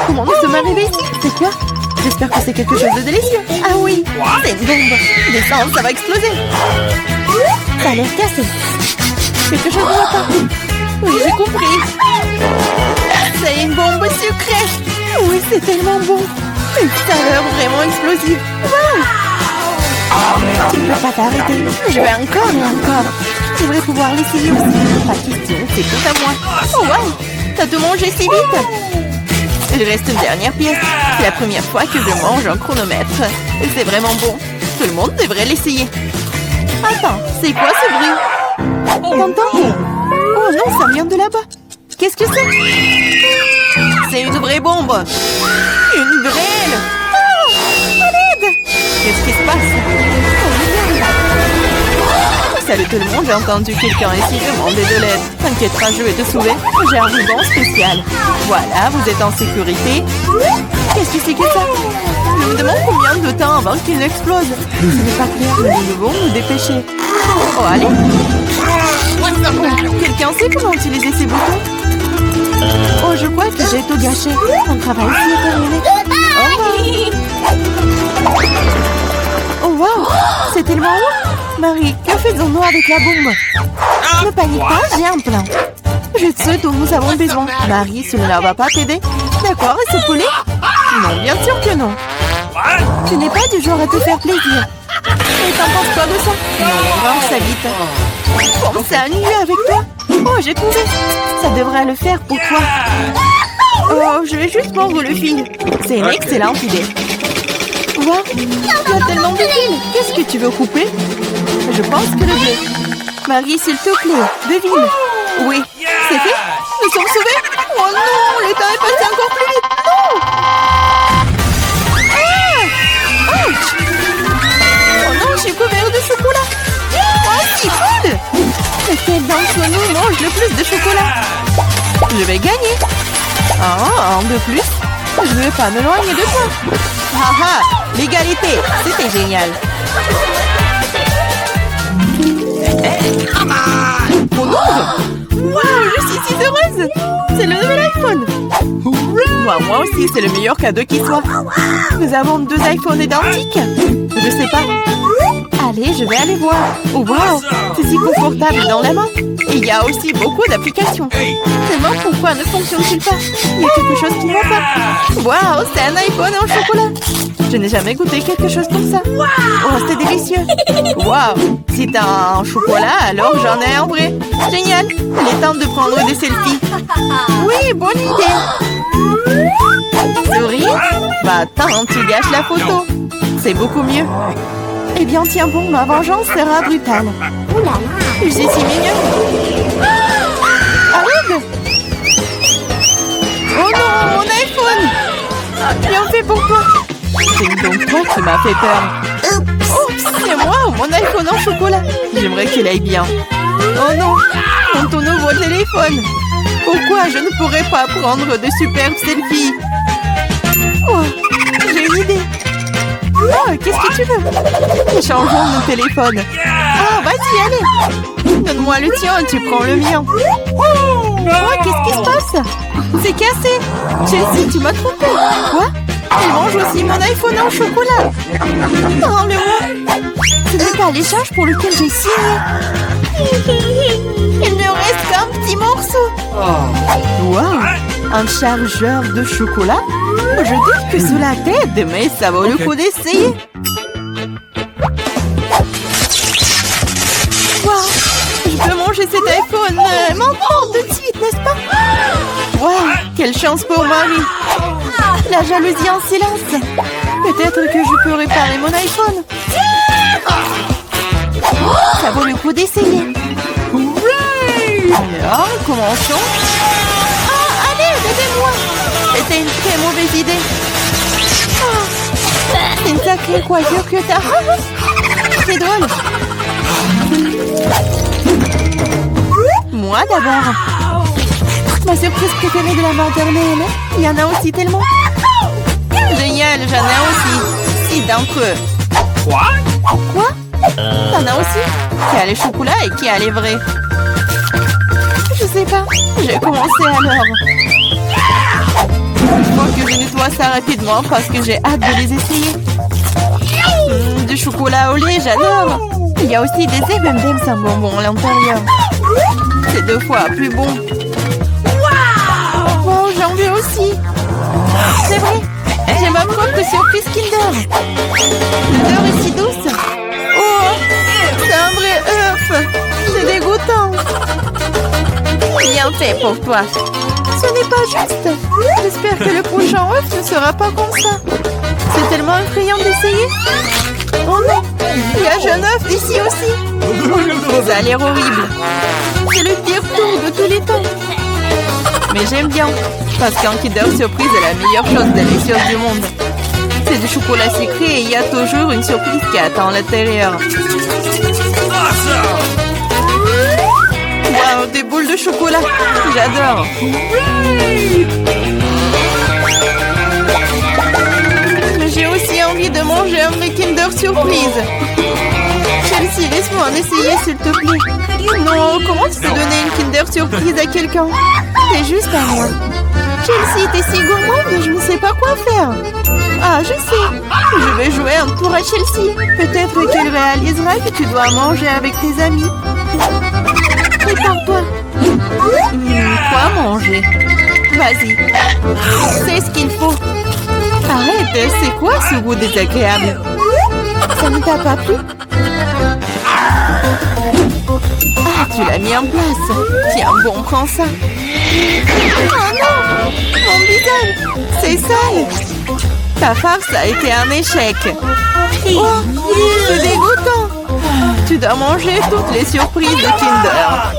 Comment nous sommes arrivés ici? C'est quoi? J'espère que c'est quelque chose de délicieux. Ah oui, c'est une bombe. Descends, ça va exploser. Ça a l'air cassé. Quelque chose ne va pas. Oui, j'ai compris. C'est une bombe sucrée. Oui, c'est tellement bon. Une saveur vraiment explosive. Wow! Tu ne peux pas t'arrêter. Je vais encore et encore. Je devrais pouvoir l'essayer aussi. Pas question, c'est tout à moi. Oh wow! T'as tout mangé si vite. Il reste une dernière pièce. C'est la première fois que je mange un chronomètre. Et c'est vraiment bon. Tout le monde devrait l'essayer. Attends, c'est quoi ce bruit? T'entends? Oh non, ça vient de là-bas. Qu'est-ce que c'est? C'est une vraie bombe. Une vraie. Oh, à l'aide! Qu'est-ce qui se passe? Salut tout le monde, j'ai entendu quelqu'un ici demander de l'aide. T'inquiète pas, je vais te sauver. J'ai un ruban spécial. Voilà, vous êtes en sécurité. Qu'est-ce que c'est que ça? Je me demande combien de temps avant qu'il n'explose. Ce n'est pas clair, mais nous devons nous dépêcher. Oh, allez. Oh, quelqu'un sait comment utiliser ces boutons? Oh, je crois que j'ai tout gâché. Mon travail ici est terminé. Au revoir. Oh, wow! C'est tellement haut! Marie, que faisons-nous avec la bombe? Ne panique pas, j'ai un plan. Je sais dont nous avons besoin. Marie, cela ne va pas t'aider? D'accord, et ce poulet? Non, bien sûr que non. Tu n'es pas du genre à te faire plaisir. Et t'en penses quoi de ça? Non, range ça vite. Pense à annuler avec toi. Oh, j'ai trouvé. Ça devrait le faire pour toi. Oh, je vais juste mordre le fil. C'est une excellente idée. Wow, il y a tellement de fils. Qu'est-ce que tu veux couper? Je pense que le bleu. Marie, s'il te plaît, devine. Oui, c'est fait. Nous sommes sauvés. Oh non, le temps est passé encore plus vite. Non. Ah! Ouch! Oh non, je suis couvert de chocolat. Oh, c'est cool. Lequel d'entre nous mange le plus de chocolat? Je vais gagner. Ah, un de plus. Je ne veux pas m'éloigner de toi. Haha, l'égalité, c'était génial. Mon nombre? Wow, je suis si heureuse. C'est le nouvel iPhone. Moi aussi, c'est le meilleur cadeau qui soit. Nous avons 2 iPhones identiques. Je sais pas. Allez, je vais aller voir. Oh, wow, c'est si confortable dans la main. Et il y a aussi beaucoup d'applications. Seulement, pourquoi ne fonctionne-t-il pas? Il y a quelque chose qui ne va pas. Wow, c'est un iPhone en chocolat. Je n'ai jamais goûté quelque chose comme ça. Oh, c'est délicieux. Wow, si t'as un chocolat, alors j'en ai un vrai. Génial. Il est temps de prendre des selfies. Oui, bonne idée. Souris? Bah attends, tu gâches la photo. C'est beaucoup mieux. Eh bien, tiens bon, ma vengeance sera brutale. Ouh là là, je suis si mignonne. Arrête! Oh non, mon iPhone! Bien fait pour toi. C'est donc toi qui m'as fait peur. Oh, c'est moi, mon iPhone en chocolat. J'aimerais qu'il aille bien. Oh non, ton nouveau téléphone. Pourquoi je ne pourrais pas prendre de superbes selfies? Oh, j'ai une idée. Oh, qu'est-ce que tu veux? Changeons nos téléphones. Ah, vas-y, allez. Donne-moi le tien et tu prends le mien. Oh, qu'est-ce qui se passe? C'est cassé. Chelsea, tu m'as trompé. Quoi? Elle mange aussi mon iPhone en chocolat. Oh, le moi. Ce n'est pas l'échange pour lequel j'ai signé. Il ne reste qu'un petit morceau. Wow, un chargeur de chocolat? Je doute que cela t'aide, mais ça vaut le coup d'essayer. Wow, je peux manger cet iPhone maintenant de suite, n'est-ce pas? Wow, quelle chance pour Marie. La jalousie en silence. Peut-être que je peux réparer mon iPhone. Ça vaut le coup d'essayer. Alors, commençons. Ah, allez, aidez-moi. C'était une très mauvaise idée. Oh, c'est une sacrée coiffure que t'as. C'est drôle. Moi d'abord. Ma surprise préférée de la maternelle. Il y en a aussi tellement. Génial, j'en ai aussi. 6 d'entre eux. Quoi? T'en as aussi? Qui a les chocolats et qui a les vrais? Je sais pas. J'ai commencé alors. Je crois que je Fais-moi ça rapidement parce que j'ai hâte de les essayer. Du chocolat au lait, j'adore. Il y a aussi des M&M's sans bonbons à l'intérieur. C'est 2 fois plus bon. Wow, j'en veux aussi. C'est vrai, j'ai ma propre surprise Kinder. L'odeur est si douce. Oh, c'est un vrai œuf. C'est dégoûtant. Bien fait pour toi. Ce n'est pas juste. J'espère que le prochain œuf ne sera pas comme ça. C'est tellement effrayant d'essayer. Oh non, il y a un œuf ici aussi. Ça a l'air horrible. C'est le pire tour de tous les temps. Mais j'aime bien, parce qu'un Kinder Surprise est la meilleure chose délicieuse du monde. C'est du chocolat sucré et il y a toujours une surprise qui attend à l'intérieur. Wow, des boules de chocolat. J'adore. J'ai aussi envie de manger un vrai Kinder Surprise. Chelsea, laisse-moi en essayer, s'il te plaît. Non, comment tu peux donner une Kinder Surprise à quelqu'un? C'est juste à moi. Chelsea, t'es si gourmande, je ne sais pas quoi faire. Ah, je sais. Je vais jouer un tour à Chelsea. Peut-être qu'elle réalisera que tu dois manger avec tes amis. Prépare-toi. Quoi manger? Vas-y. C'est ce qu'il faut. Arrête, c'est quoi ce goût désagréable? Ça ne t'a pas plu? Ah, tu l'as mis en place. Tiens, bon, prends ça. Oh non! Mon visage! C'est sale! Ta farce a été un échec. Oh, c'est dégoûtant! Tu dois manger toutes les surprises de Kinder.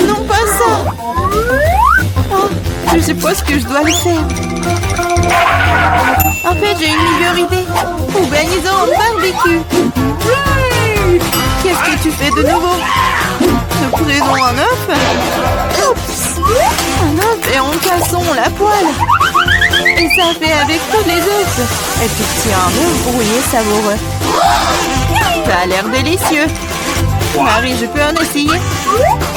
Non, pas ça! Oh, je suppose que je dois le faire. En fait, j'ai une meilleure idée. Organisons un barbecue. Qu'est-ce que tu fais de nouveau? Nous prenons un œuf. Oups! Un œuf et en cassons la poêle. Et ça fait avec tous les œufs. Et puis tiens, un œuf brouillé savoureux. Ça a l'air délicieux. Marie, je peux en essayer?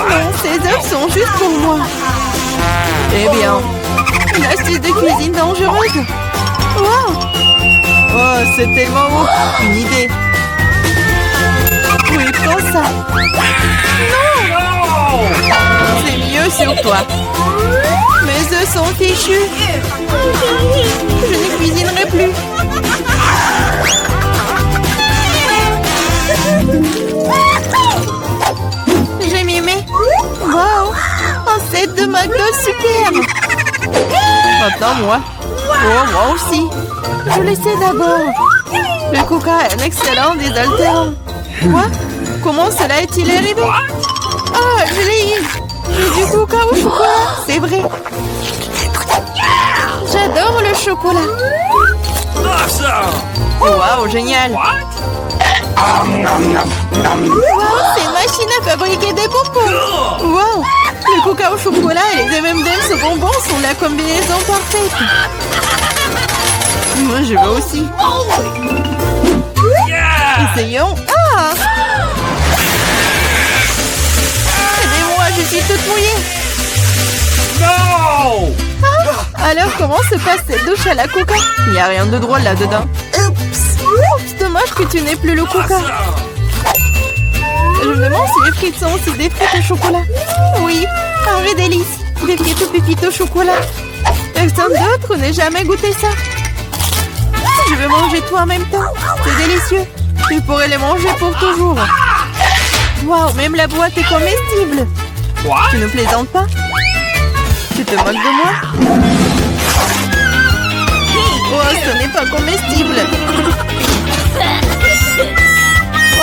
Non, ces œufs sont juste pour moi. Eh bien, une astuce de cuisine dangereuse. Wow! Oh, c'est tellement beau. Une idée. Oui, prends ça. Non! C'est mieux sur toi. Mes œufs sont fichus. Je ne cuisinerai plus. J'ai mimé. Wow! Un set de McDo superbe. Maintenant, moi. Oh, moi aussi. Je le sais d'abord. Le coca est un excellent désaltérant. Quoi? Comment cela est-il arrivé? Ah, je l'ai eu. J'ai du coca au chocolat. C'est vrai. J'adore le chocolat. Wow, génial. Wow, c'est une machine à fabriquer des bonbons. Wow, le coca au chocolat et les M&M's aux bonbons sont la combinaison parfaite. Moi, je veux aussi. Essayons. Ah! Aidez-moi, je suis toute mouillée. Non! Ah, alors, comment se passe cette douche à la coca? Il n'y a rien de drôle là-dedans. Oups, dommage que tu n'aies plus le coca. Je me demande si les frites sont aussi des frites au chocolat. Oui, un vrai délice. Des frites aux pépites au chocolat. Personne d'autre n'ait jamais goûté ça. Je veux manger tout en même temps. C'est délicieux. Je pourrais les manger pour toujours. Waouh, même la boîte est comestible. Tu ne plaisantes pas? Tu te moques de moi? Oh, ce n'est pas comestible.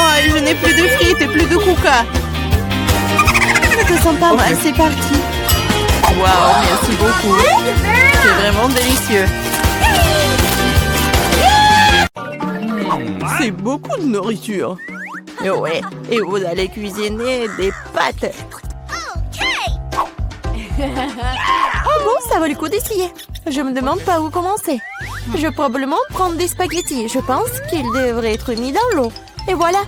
Oh, je n'ai plus de frites et plus de coca. Je te sens pas mal, c'est parti. Waouh, merci beaucoup. C'est vraiment délicieux. C'est beaucoup de nourriture. Ouais, et vous allez cuisiner des pâtes. Oh bon, ça vaut le coup d'essayer. Je me demande par où commencer. Je vais probablement prendre des spaghettis. Je pense qu'ils devraient être mis dans l'eau. Et voilà.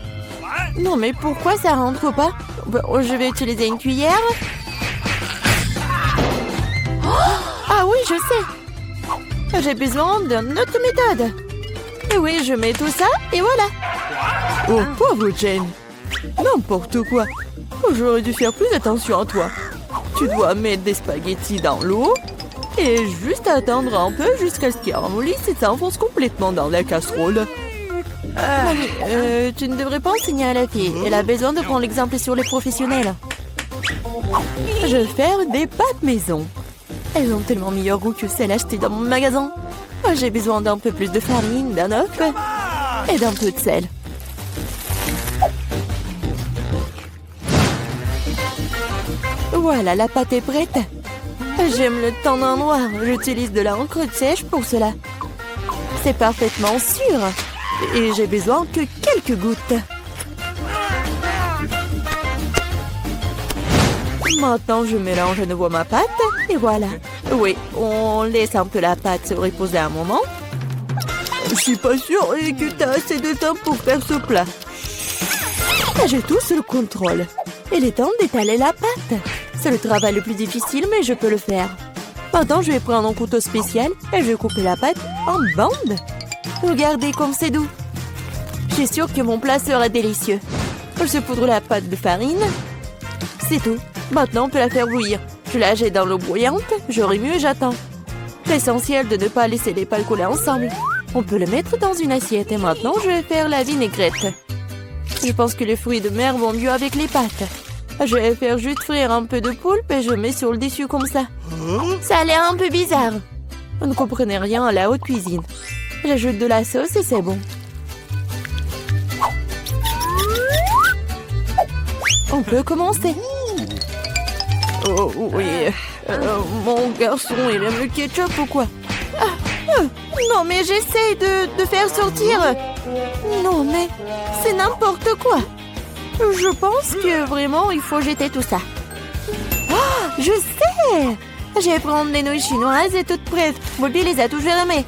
Non, mais pourquoi ça rentre pas? Bon, je vais utiliser une cuillère. Ah oui, je sais. J'ai besoin d'une autre méthode. Et oui, je mets tout ça et voilà. Oh, pauvre Jane. N'importe quoi. J'aurais dû faire plus attention à toi. Tu dois mettre des spaghettis dans l'eau et juste attendre un peu jusqu'à ce qu'ils ramollissent et s'enfoncent complètement dans la casserole. Mamie, tu ne devrais pas enseigner à la fille. Elle a besoin de prendre l'exemple sur les professionnels. Je vais faire des pâtes maison. Elles ont tellement meilleur goût que celles achetées dans mon magasin. J'ai besoin d'un peu plus de farine, d'un œuf et d'un peu de sel. Voilà, la pâte est prête. J'aime le teint d'un noir. J'utilise de l'encre sèche pour cela. C'est parfaitement sûr. Et j'ai besoin que quelques gouttes. Maintenant, je mélange à nouveau ma pâte. Et voilà. Oui, on laisse un peu la pâte se reposer un moment. Je suis pas sûre que tu as assez de temps pour faire ce plat. J'ai tout sous le contrôle. Il est temps d'étaler la pâte. C'est le travail le plus difficile, mais je peux le faire. Maintenant, je vais prendre un couteau spécial et je vais couper la pâte en bandes. Regardez comme c'est doux. Je suis sûre que mon plat sera délicieux. Je saupoudre la pâte de farine. C'est tout. Maintenant, on peut la faire bouillir. Je la jette dans l'eau bouillante, je remue et j'attends. L'essentiel de ne pas laisser les pâtes coller ensemble. On peut le mettre dans une assiette et maintenant, je vais faire la vinaigrette. Je pense que les fruits de mer vont mieux avec les pâtes. Je vais faire juste frire un peu de poulpe et je mets sur le dessus comme ça. Ça a l'air un peu bizarre. Vous ne comprenez rien à la haute cuisine. J'ajoute de la sauce et c'est bon. On peut commencer. Oh oui, mon garçon, il aime le ketchup ou quoi? Non, mais j'essaie de faire sortir. Non, mais c'est n'importe quoi. Je pense que vraiment, il faut jeter tout ça. Oh, je sais! Je vais prendre les nouilles chinoises et toutes prêtes. Bobby les a toujours aimées.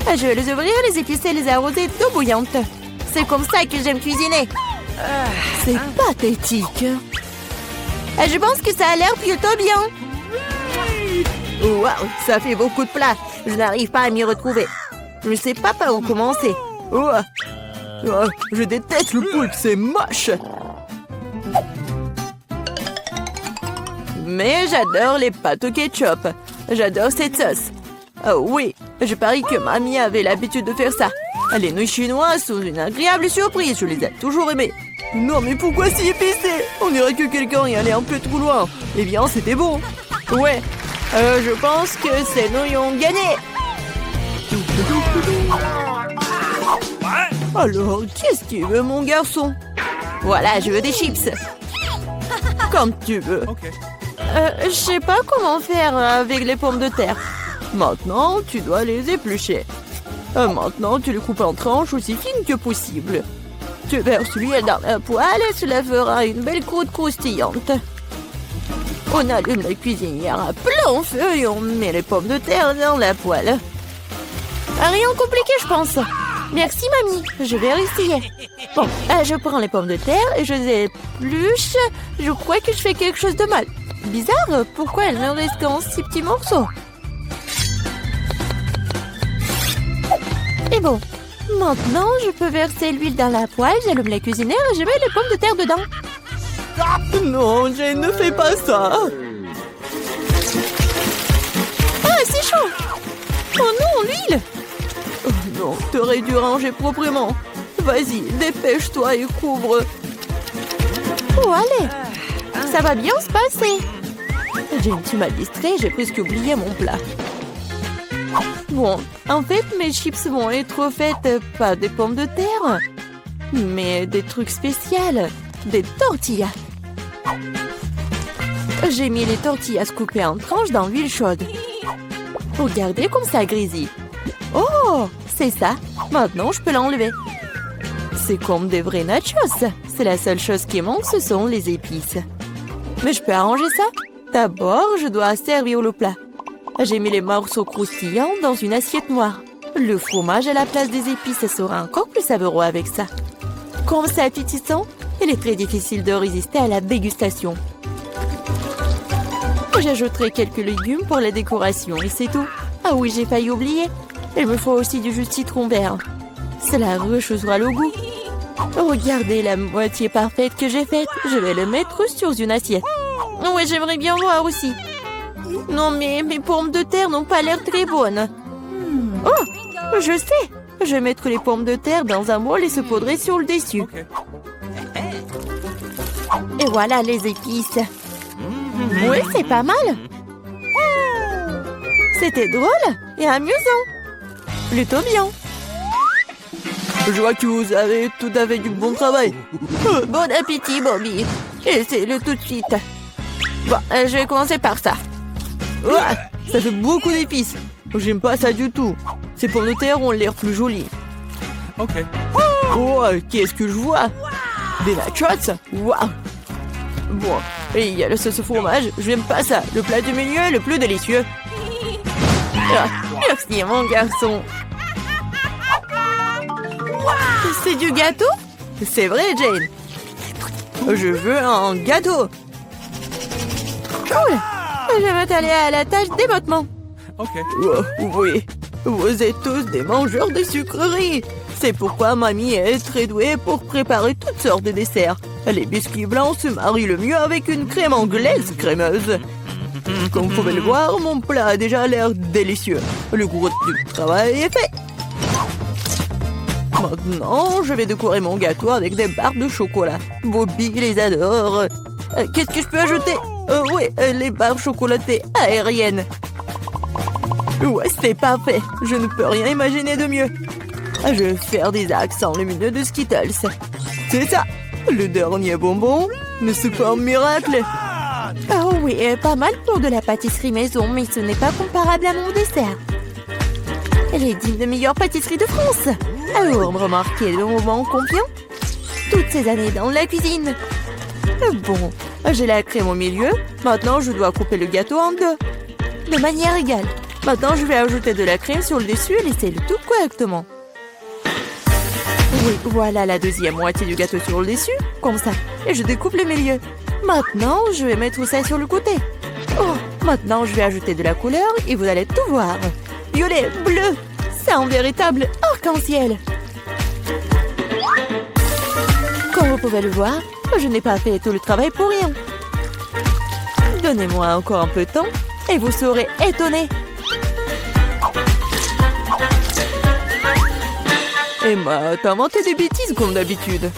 Je vais les ouvrir, les épicer, les arroser d'eau bouillante. C'est comme ça que j'aime cuisiner. C'est pathétique. Je pense que ça a l'air plutôt bien. Waouh, ça fait beaucoup de plats. Je n'arrive pas à m'y retrouver. Je ne sais pas par où commencer. Je déteste le poulpe, c'est moche. Mais j'adore les pâtes au ketchup. J'adore cette sauce. Oh oui, je parie que mamie avait l'habitude de faire ça. Les nouilles chinoises sont une agréable surprise. Je les ai toujours aimées. Non, mais pourquoi si épicé? On dirait que quelqu'un y allait un peu trop loin. Eh bien, c'était bon. Ouais, je pense que ces nouilles ont gagné. Alors, qu'est-ce que tu veux, mon garçon? Voilà, je veux des chips. Comme tu veux. Je sais pas comment faire avec les pommes de terre. Maintenant, tu dois les éplucher. Maintenant, tu les coupes en tranches aussi fines que possible. Tu verses l'huile dans la poêle et cela fera une belle croûte croustillante. On allume la cuisinière à plein feu et on met les pommes de terre dans la poêle. Rien compliqué, je pense. Merci, mamie. Je vais essayer. Bon, je prends les pommes de terre et je les épluche. Je crois que je fais quelque chose de mal. Bizarre, pourquoi elles ne restent qu'en 6 petits morceaux? Et bon, maintenant, je peux verser l'huile dans la poêle, j'allume la cuisinière et je mets les pommes de terre dedans. Non, Jane, ne fais pas ça. Ah, c'est chaud. Oh non, l'huile. Oh non, t'aurais dû ranger proprement. Vas-y, dépêche-toi et couvre. Oh, allez. Ça va bien se passer. Jane, tu m'as distrait, j'ai presque oublié mon plat. Bon, en fait, mes chips vont être faites pas des pommes de terre, mais des trucs spéciaux, des tortillas. J'ai mis les tortillas coupées en tranches dans l'huile chaude. Regardez comme ça grésille. Oh, c'est ça. Maintenant, je peux l'enlever. C'est comme des vrais nachos. C'est la seule chose qui manque, ce sont les épices. Mais je peux arranger ça. D'abord, je dois servir le plat. J'ai mis les morceaux croustillants dans une assiette noire. Le fromage à la place des épices sera encore plus savoureux avec ça. Comme c'est appétissant, il est très difficile de résister à la dégustation. J'ajouterai quelques légumes pour la décoration et c'est tout. Ah oui, j'ai failli oublier. Il me faut aussi du jus de citron vert. Cela rechaussera le goût. Regardez la moitié parfaite que j'ai faite. Je vais le mettre sur une assiette. Ouais, j'aimerais bien voir aussi. Non, mais mes pommes de terre n'ont pas l'air très bonnes. Oh, je sais. Je vais mettre les pommes de terre dans un bol et saupoudrer sur le dessus. Okay. Et voilà les épices. Oui, c'est pas mal. C'était drôle et amusant. Plutôt bien. Je vois que vous avez tout à fait du bon travail. Bon appétit, Bobby. Essaye-le tout de suite. Bon, je vais commencer par ça. Ah, ça fait beaucoup d'épices. J'aime pas ça du tout. Ces pommes de terre ont l'air plus jolies. Ok. Oh, qu'est-ce que je vois? Des nachos? Waouh! Bon, et il y a le sauce au fromage. J'aime pas ça. Le plat du milieu est le plus délicieux. Ah, merci, mon garçon. C'est du gâteau? C'est vrai, Jane. Je veux un gâteau. Cool. Je vais m'atteler à la tâche d'émottement. Ok. Oh, oui, vous êtes tous des mangeurs de sucreries. C'est pourquoi mamie est très douée pour préparer toutes sortes de desserts. Les biscuits blancs se marient le mieux avec une crème anglaise crémeuse. Comme vous pouvez le voir, mon plat a déjà l'air délicieux. Le gros du travail est fait. Maintenant, je vais décorer mon gâteau avec des barres de chocolat. Bobby les adore. Qu'est-ce que je peux ajouter? Oui, les barres chocolatées aériennes. Ouais, c'est parfait. Je ne peux rien imaginer de mieux. Je vais faire des accents lumineux de Skittles. C'est ça. Le dernier bonbon, mais c'est pas un miracle. Oh oui, pas mal pour de la pâtisserie maison, mais ce n'est pas comparable à mon dessert. Elle est digne de meilleure pâtisserie de France. Alors, remarquez le moment confiant. Toutes ces années dans la cuisine. Bon, j'ai la crème au milieu. Maintenant, je dois couper le gâteau en deux. De manière égale. Maintenant, je vais ajouter de la crème sur le dessus et laisser le tout correctement. Oui, voilà la deuxième moitié du gâteau sur le dessus, comme ça. Et je découpe le milieu. Maintenant, je vais mettre ça sur le côté. Oh, maintenant, je vais ajouter de la couleur et vous allez tout voir. Violet, bleu, c'est un véritable arc-en-ciel. Comme vous pouvez le voir, je n'ai pas fait tout le travail pour rien. Donnez-moi encore un peu de temps et vous serez étonnés. Emma, t'as inventé des bêtises comme d'habitude.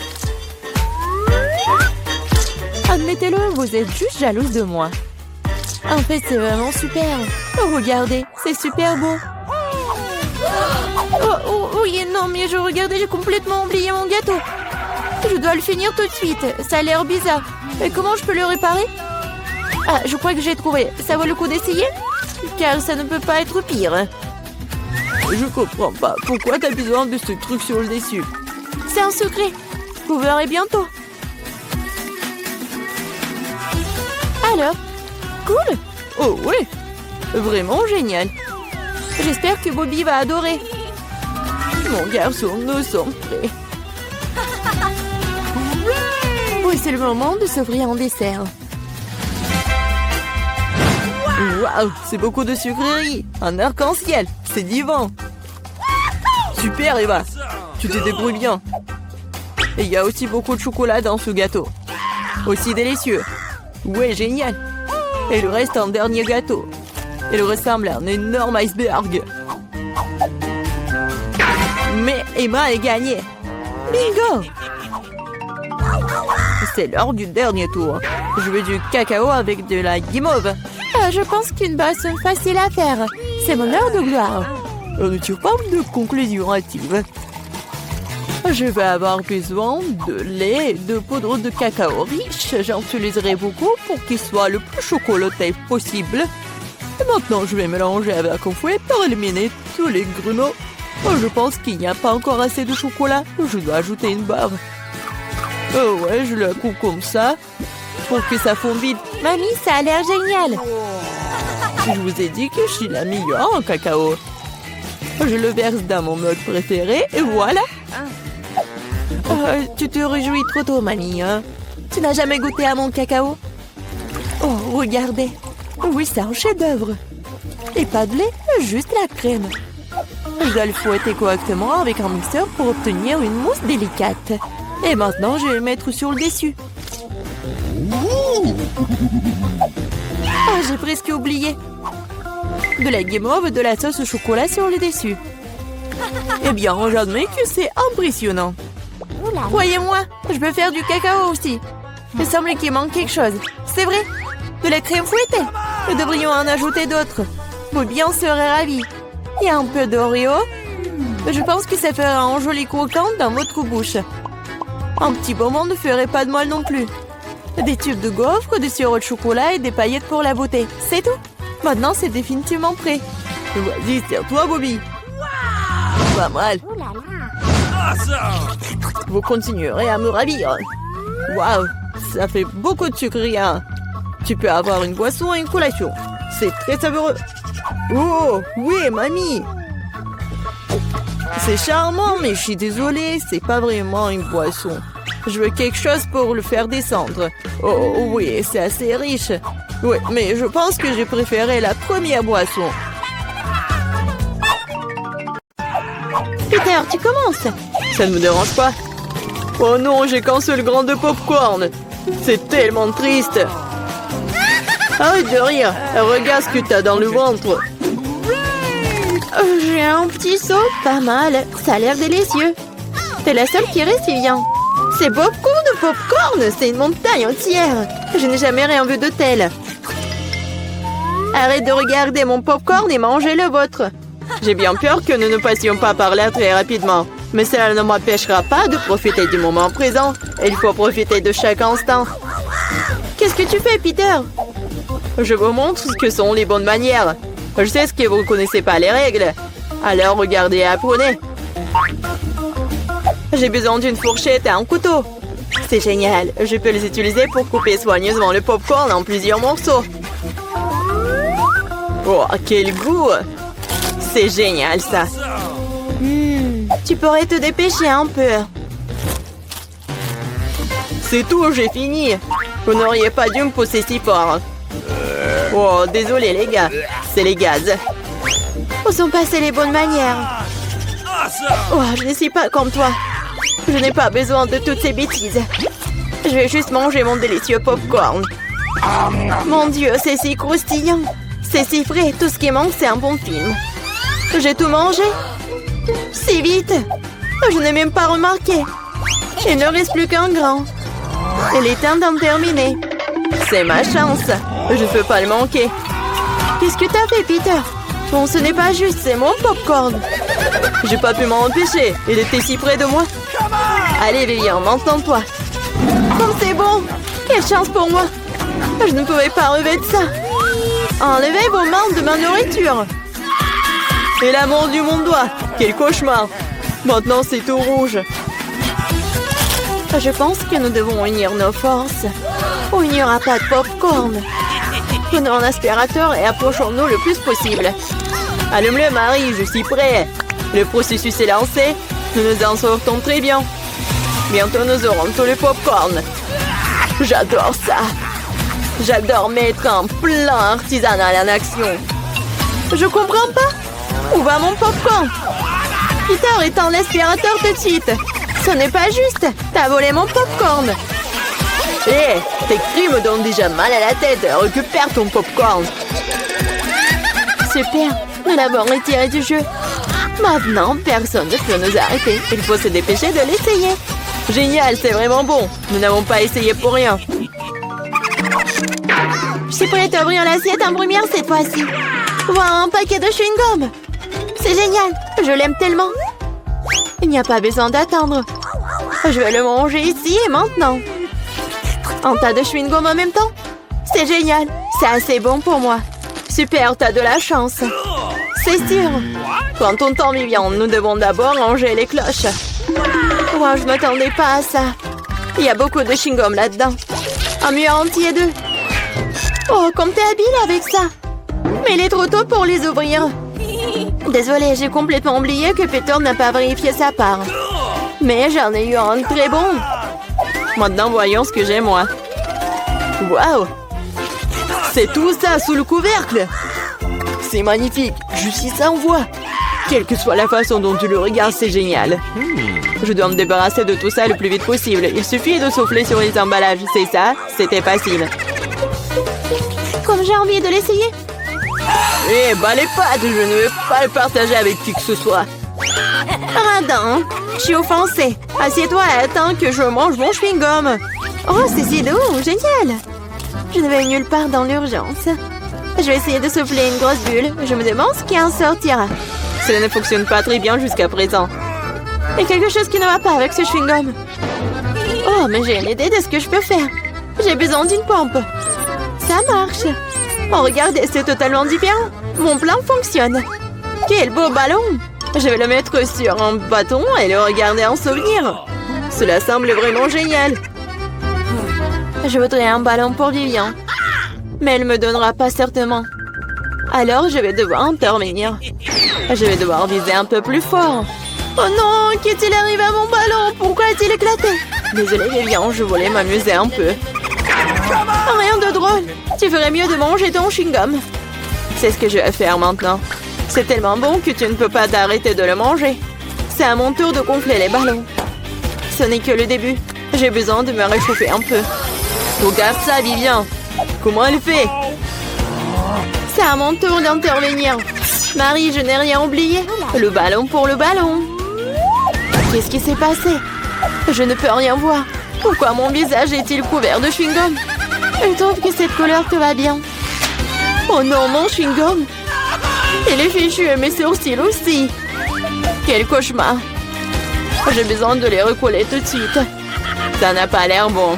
Admettez-le, vous êtes juste jalouse de moi. En fait, c'est vraiment super. Oh, regardez, c'est super beau. Oh, oui, non, mais je regardais, j'ai complètement oublié mon gâteau. Je dois le finir tout de suite. Ça a l'air bizarre. Mais comment je peux le réparer? Ah, je crois que j'ai trouvé. Ça vaut le coup d'essayer? Car ça ne peut pas être pire. Je comprends pas. Pourquoi t'as besoin de ce truc sur le dessus? C'est un secret. Vous verrez bientôt. Alors, cool. Oh oui, vraiment génial. J'espère que Bobby va adorer. Mon garçon, nous sommes prêts. Oui, c'est le moment de s'offrir un dessert. Waouh, c'est beaucoup de sucreries. Un arc-en-ciel, c'est divin. Super, Eva. Tu te débrouilles bien. Et il y a aussi beaucoup de chocolat dans ce gâteau. Aussi délicieux. Ouais, génial. Et le reste, un dernier gâteau. Il ressemble à un énorme iceberg. Mais Emma a gagné. Bingo! C'est l'heure du dernier tour. Je veux du cacao avec de la guimauve. Je pense qu'une boisson facile à faire. C'est mon heure de gloire. On ne tire pas de conclusion hâtive. Je vais avoir besoin de lait et de poudre de cacao riche. J'en utiliserai beaucoup pour qu'il soit le plus chocolaté possible. Et maintenant, je vais mélanger avec un fouet pour éliminer tous les grumeaux. Je pense qu'il n'y a pas encore assez de chocolat. Je dois ajouter une barre. Oh ouais, je la coupe comme ça pour que ça fonde vite. Mamie, ça a l'air génial. Je vous ai dit que je suis la meilleure en cacao. Je le verse dans mon mug préféré et voilà. Tu te réjouis trop tôt, mamie. Hein? Tu n'as jamais goûté à mon cacao? Oh, regardez. Oui, c'est un chef-d'œuvre. Et pas de lait, juste la crème. Je dois le fouetter correctement avec un mixeur pour obtenir une mousse délicate. Et maintenant, je vais le mettre sur le dessus. Ah, j'ai presque oublié. De la guimauve, de la sauce au chocolat sur le dessus. Eh bien, j'admets que c'est impressionnant. Croyez-moi, je peux faire du cacao aussi. Il semble qu'il manque quelque chose. C'est vrai, de la crème fouettée. Nous devrions en ajouter d'autres. Bobby en serait ravi. Il y a un peu d'Oreo. Je pense que ça fera un joli croquant dans votre bouche. Un petit bonbon ne ferait pas de mal non plus. Des tubes de gaufres, du sirop de chocolat et des paillettes pour la beauté. C'est tout. Maintenant, c'est définitivement prêt. Vas-y, c'est à toi, Bobby. Pas mal. Vous continuerez à me ravir. Waouh, ça fait beaucoup de sucre, rien. Tu peux avoir une boisson et une collation. C'est très savoureux. Oh, oui, mamie. C'est charmant, mais je suis désolée, c'est pas vraiment une boisson. Je veux quelque chose pour le faire descendre. Oh, oui, c'est assez riche. Oui, mais je pense que j'ai préféré la première boisson. Peter, tu commences. Ça ne me dérange pas. Oh non, j'ai qu'un seul grain de popcorn. C'est tellement triste. Arrête de rire. Regarde ce que t'as dans le ventre. J'ai un petit seau, pas mal. Ça a l'air délicieux. T'es la seule qui reste, Vivian. C'est beaucoup de popcorn. C'est une montagne entière. Je n'ai jamais rien vu de tel. Arrête de regarder mon popcorn et mangez le vôtre. J'ai bien peur que nous ne passions pas par là très rapidement. Mais cela ne m'empêchera pas de profiter du moment présent. Il faut profiter de chaque instant. Qu'est-ce que tu fais, Peter? Je vous montre ce que sont les bonnes manières. Je sais que vous ne connaissez pas les règles. Alors regardez et apprenez. J'ai besoin d'une fourchette et un couteau. C'est génial. Je peux les utiliser pour couper soigneusement le popcorn en plusieurs morceaux. Oh, quel goût! C'est génial, ça. Tu pourrais te dépêcher un peu. C'est tout, j'ai fini. Vous n'auriez pas dû me pousser si fort. Oh, désolé les gars. C'est les gaz. Où sont passées les bonnes manières? Oh, je ne suis pas comme toi. Je n'ai pas besoin de toutes ces bêtises. Je vais juste manger mon délicieux popcorn. Mon Dieu, c'est si croustillant. C'est si frais. Tout ce qui manque, c'est un bon film. J'ai tout mangé. Si vite. Je n'ai même pas remarqué. Il ne reste plus qu'un grain. Il est temps d'en terminer. C'est ma chance. Je ne peux pas le manquer. Qu'est-ce que t'as fait, Peter? Bon, ce n'est pas juste, c'est mon popcorn. J'ai pas pu m'en empêcher. Il était si près de moi. Allez, Vivian, maintenant-toi. Comme c'est bon. Quelle chance pour moi. Je ne pouvais pas relever de ça. Enlevez vos mains de ma nourriture. Et l'amour du monde doit. Quel cauchemar. Maintenant, c'est tout rouge. Je pense que nous devons unir nos forces. Ou il n'y aura pas de popcorn. Prenons un aspirateur et approchons-nous le plus possible. Allume-le, Marie, je suis prêt. Le processus est lancé. Nous nous en sortons très bien. Bientôt, nous aurons tout le popcorn. J'adore ça. J'adore mettre un plan artisanal en action. Je comprends pas. Où va mon popcorn? Peter, éteins l'aspirateur tout de suite. Ce n'est pas juste. T'as volé mon popcorn. Hé, tes cris me donnent déjà mal à la tête. Récupère ton popcorn. Super, nous l'avons retiré du jeu. Maintenant, personne ne peut nous arrêter. Il faut se dépêcher de l'essayer. Génial, c'est vraiment bon. Nous n'avons pas essayé pour rien. Je suis prête à ouvrir l'assiette en première cette fois-ci. Voilà un paquet de chewing-gum. C'est génial, je l'aime tellement. Il n'y a pas besoin d'attendre. Je vais le manger ici et maintenant. Un tas de chewing-gum en même temps? C'est génial, c'est assez bon pour moi. Super, t'as de la chance. C'est sûr. Prends ton temps, Vivian, nous devons d'abord ranger les cloches. Wow, je ne m'attendais pas à ça. Il y a beaucoup de chewing-gum là-dedans. Un mur entier d'eux. Oh, comme t'es habile avec ça. Mais il est trop tôt pour les ouvrir. Désolée, j'ai complètement oublié que Peter n'a pas vérifié sa part. Mais j'en ai eu un très bon. Maintenant, voyons ce que j'ai, moi. Waouh! C'est tout ça sous le couvercle. C'est magnifique. Je suis sans voix. Quelle que soit la façon dont tu le regardes, c'est génial. Je dois me débarrasser de tout ça le plus vite possible. Il suffit de souffler sur les emballages. C'est ça, c'était facile. Comme j'ai envie de l'essayer. Eh, bah les pâtes, je ne vais pas le partager avec qui que ce soit. Radin, je suis offensée. Assieds-toi et attends que je mange mon chewing-gum. Oh, c'est si doux, génial. Je ne vais nulle part dans l'urgence. Je vais essayer de souffler une grosse bulle. Je me demande ce qui en sortira. Cela ne fonctionne pas très bien jusqu'à présent. Il y a quelque chose qui ne va pas avec ce chewing-gum. Oh, mais j'ai une idée de ce que je peux faire. J'ai besoin d'une pompe. Ça marche. Oh, regardez, c'est totalement différent. Mon plan fonctionne. Quel beau ballon. Je vais le mettre sur un bâton et le regarder en souvenir. Cela semble vraiment génial. Je voudrais un ballon pour Vivian. Mais elle ne me donnera pas certainement. Alors, je vais devoir intervenir. Je vais devoir viser un peu plus fort. Oh non, qu'est-il arrivé à mon ballon? Pourquoi a-t-il éclaté? Désolée, Vivian, je voulais m'amuser un peu. Rien de drôle. Tu ferais mieux de manger ton chewing-gum. C'est ce que je vais faire maintenant. C'est tellement bon que tu ne peux pas t'arrêter de le manger. C'est à mon tour de gonfler les ballons. Ce n'est que le début. J'ai besoin de me réchauffer un peu. Regarde ça, Vivian. Comment elle fait? C'est à mon tour d'intervenir. Marie, je n'ai rien oublié. Le ballon pour le ballon. Qu'est-ce qui s'est passé? Je ne peux rien voir. Pourquoi mon visage est-il couvert de chewing-gum? Je trouve que cette couleur te va bien. Oh non, mon chewing-gum. Il est fichu et mes sourcils aussi. Quel cauchemar. J'ai besoin de les recoller tout de suite. Ça n'a pas l'air bon.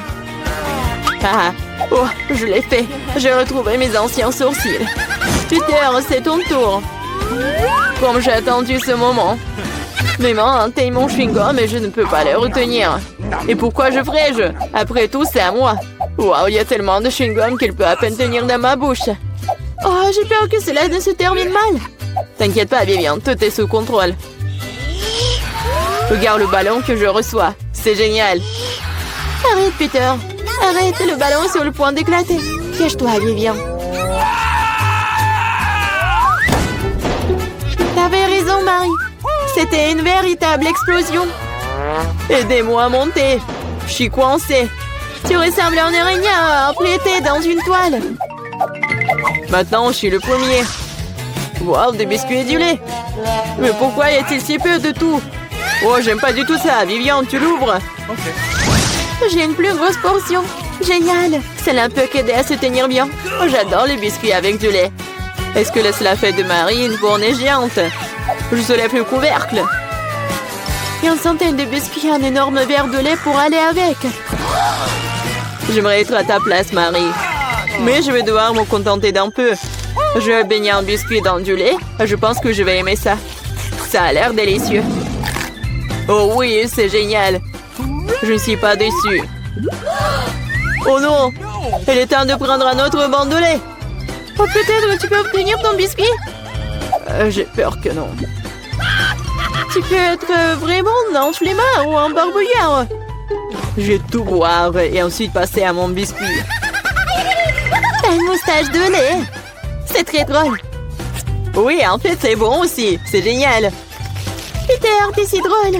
Ah, oh, je l'ai fait. J'ai retrouvé mes anciens sourcils. Peter, c'est ton tour. Comme j'ai attendu ce moment. Mes mains atteignent mon chewing-gum et je ne peux pas les retenir. Et pourquoi je ferais-je? Après tout, c'est à moi. Waouh, il y a tellement de chewing-gum qu'il peut à peine tenir dans ma bouche. Oh, j'ai peur que cela ne se termine mal. T'inquiète pas, Vivian, tout est sous contrôle. Regarde le ballon que je reçois. C'est génial. Arrête, Peter. Arrête, le ballon est sur le point d'éclater. Cache-toi, Vivian. T'avais raison, Marie. C'était une véritable explosion. Aidez-moi à monter. Je suis coincée. Tu ressembles à un araignée emplété dans une toile. Maintenant, je suis le premier. Waouh, des biscuits et du lait. Mais pourquoi y a-t-il si peu de tout? Oh, j'aime pas du tout ça. Vivian, tu l'ouvres? J'ai une plus grosse portion. Génial. Cela peut qu'aider à se tenir bien. Oh, j'adore les biscuits avec du lait. Est-ce que cela fait de Marie une fournée géante? Je soulève le couvercle. Et une centaine de biscuits, un énorme verre de lait pour aller avec. J'aimerais être à ta place, Marie. Mais je vais devoir me contenter d'un peu. Je vais baigner un biscuit dans du lait. Je pense que je vais aimer ça. Ça a l'air délicieux. Oh oui, c'est génial. Je ne suis pas déçue. Oh non! Il est temps de prendre un autre banc de lait. Oh, peut-être tu peux obtenir ton biscuit? J'ai peur que non. Tu peux être vraiment un flemmard ou un barbouillard. Je vais tout boire et ensuite passer à mon biscuit. T'as une moustache de lait. C'est très drôle. Oui, en fait, c'est bon aussi. C'est génial. Peter, t'es si drôle.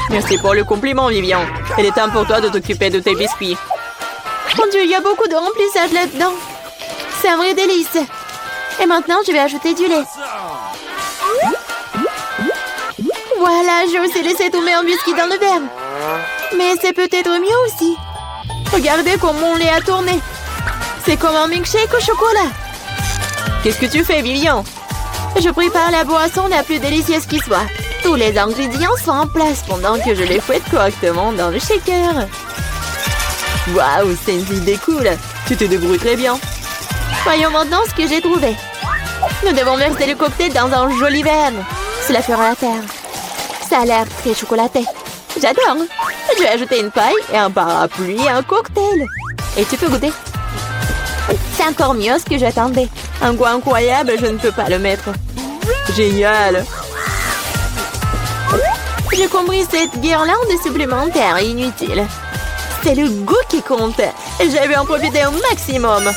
Merci pour le compliment, Vivian. Il est temps pour toi de t'occuper de tes biscuits. Mon Dieu, il y a beaucoup de remplissage là-dedans. C'est un vrai délice. Et maintenant, je vais ajouter du lait. Voilà, j'ai aussi laissé tomber un biscuit dans le verre. Mais c'est peut-être mieux aussi. Regardez comme mon lait a tourné. C'est comme un milkshake au chocolat. Qu'est-ce que tu fais, Vivian? Je prépare la boisson la plus délicieuse qui soit. Tous les ingrédients sont en place pendant que je les fouette correctement dans le shaker. Waouh, c'est une idée cool. Tu te débrouilles très bien. Voyons maintenant ce que j'ai trouvé. Nous devons verser le cocktail dans un joli verre. Cela fera l'affaire. Ça a l'air très chocolaté. J'adore. Je vais ajouter une paille et un parapluie et un cocktail. Et tu peux goûter. C'est encore mieux ce que j'attendais. Un goût incroyable, je ne peux pas le mettre. Génial. J'ai compris cette guirlande supplémentaire inutile. C'est le goût qui compte. Et je vais en profiter au maximum.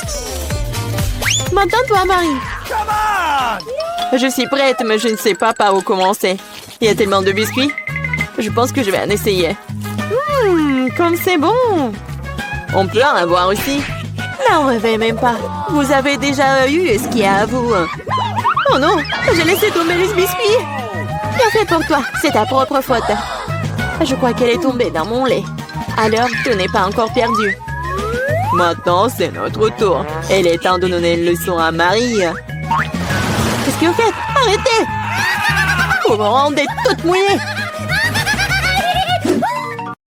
Maintenant, toi, Marie. Come on! Je suis prête, mais je ne sais pas par où commencer. Il y a tellement de biscuits. Je pense que je vais en essayer. Comme c'est bon. On peut en avoir aussi. N'en rêvez même pas. Vous avez déjà eu ce qu'il y a à vous. Oh non, j'ai laissé tomber les biscuits. Bien fait pour toi, c'est ta propre faute. Je crois qu'elle est tombée dans mon lait. Alors, tout n'est pas encore perdu. Maintenant, c'est notre tour. Il est temps de donner une leçon à Marie. Qu'est-ce que vous faites? Arrêtez! Vous me rendez toute mouillée.